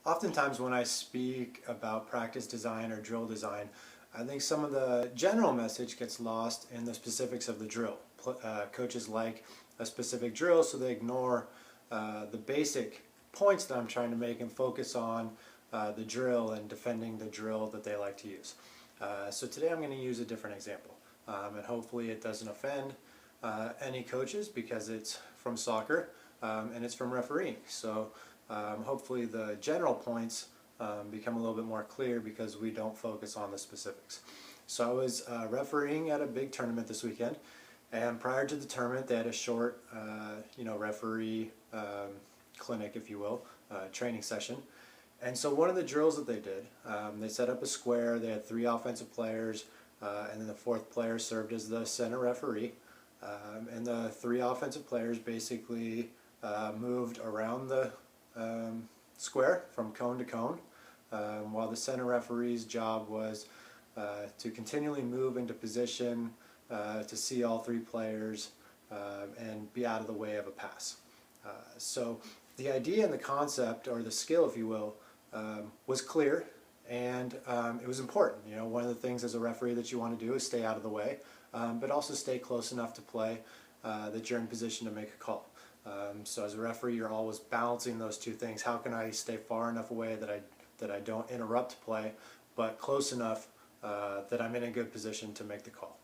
Oftentimes when I speak about practice design or drill design, I think some of the general message gets lost in the specifics of the drill. Coaches like a specific drill, so they ignore the basic points that I'm trying to make and focus on the drill and defending the drill that they like to use. So today I'm going to use a different example, and hopefully it doesn't offend any coaches because it's from soccer and it's from refereeing. So hopefully the general points become a little bit more clear because we don't focus on the specifics. So I was refereeing at a big tournament this weekend, and prior to the tournament they had a short referee clinic, if you will, training session. And so one of the drills that they did, they set up a square, they had 3 offensive players, and then the 4th player served as the center referee. And the 3 offensive players basically moved around the square from cone to cone, while the center referee's job was to continually move into position to see all 3 players and be out of the way of a pass. So the idea and the concept, or the skill if you will, was clear, and it was important. You know, one of the things as a referee that you want to do is stay out of the way, but also stay close enough to play that you're in position to make a call. So as a referee, you're always balancing those two things. How can I stay far enough away that I don't interrupt play, but close enough that I'm in a good position to make the call?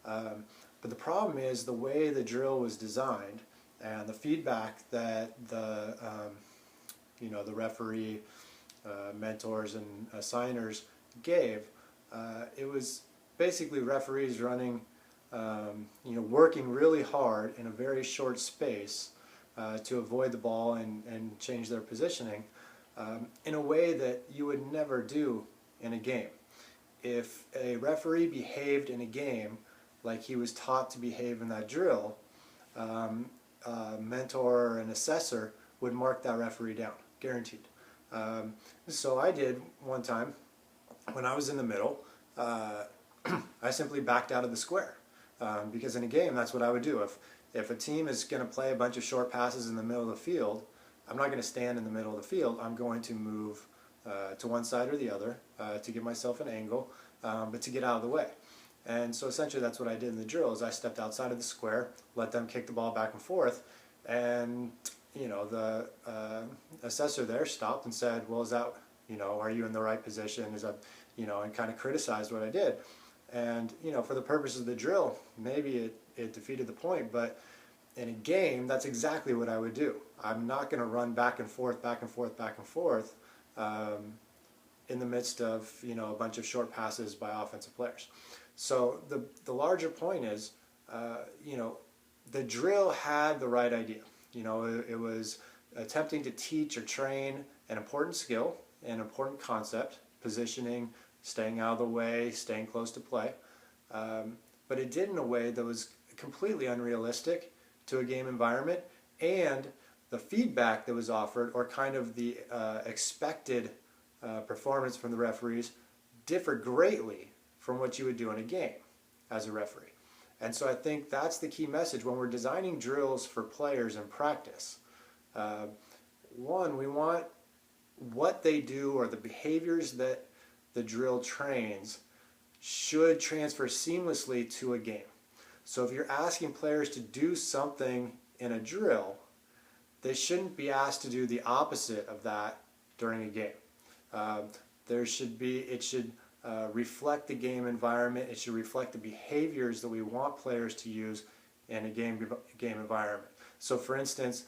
But the problem is the way the drill was designed and the feedback that the referee mentors and assigners gave. It was basically referees running, working really hard in a very short space to avoid the ball and change their positioning in a way that you would never do in a game. If a referee behaved in a game like he was taught to behave in that drill, a mentor or an assessor would mark that referee down, guaranteed. So I did one time when I was in the middle. I simply backed out of the square because in a game that's what I would do. If a team is going to play a bunch of short passes in the middle of the field, I'm not going to stand in the middle of the field. I'm going to move to one side or the other to give myself an angle, but to get out of the way. And so essentially that's what I did in the drill. Is I stepped outside of the square, let them kick the ball back and forth, and the assessor there stopped and said, well, is that, are you in the right position? Is that, and kind of criticized what I did. And, for the purposes of the drill, maybe it defeated the point, but in a game, that's exactly what I would do. I'm not going to run back and forth, back and forth, back and forth in the midst of, a bunch of short passes by offensive players. So the larger point is, the drill had the right idea. It was attempting to teach or train an important skill, an important concept, positioning, staying out of the way, staying close to play. But it did in a way that was completely unrealistic to a game environment, and the feedback that was offered, or kind of the expected performance from the referees, differed greatly from what you would do in a game as a referee. And so I think that's the key message when we're designing drills for players in practice. One, we want what they do or the behaviors that the drill trains should transfer seamlessly to a game. So if you're asking players to do something in a drill, they shouldn't be asked to do the opposite of that during a game. It should reflect the game environment. It should reflect the behaviors that we want players to use in a game environment. So for instance,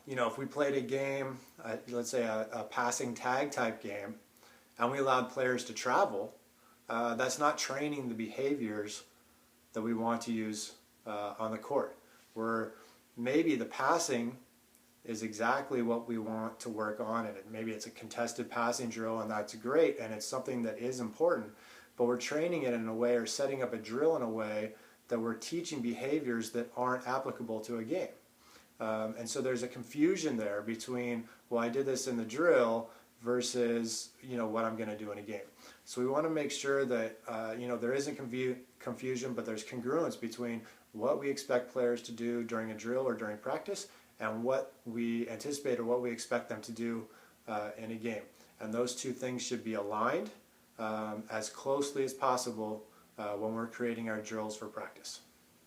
if we played a game, let's say a passing tag type game, and we allowed players to travel, that's not training the behaviors that we want to use on the court. Where maybe the passing is exactly what we want to work on, and maybe it's a contested passing drill, and that's great, and it's something that is important, but we're training it in a way, or setting up a drill in a way, that we're teaching behaviors that aren't applicable to a game. And so there's a confusion there between, well, I did this in the drill versus what I'm going to do in a game. So we want to make sure that there isn't confusion, but there's congruence between what we expect players to do during a drill or during practice and what we anticipate or what we expect them to do in a game. And those two things should be aligned as closely as possible when we're creating our drills for practice.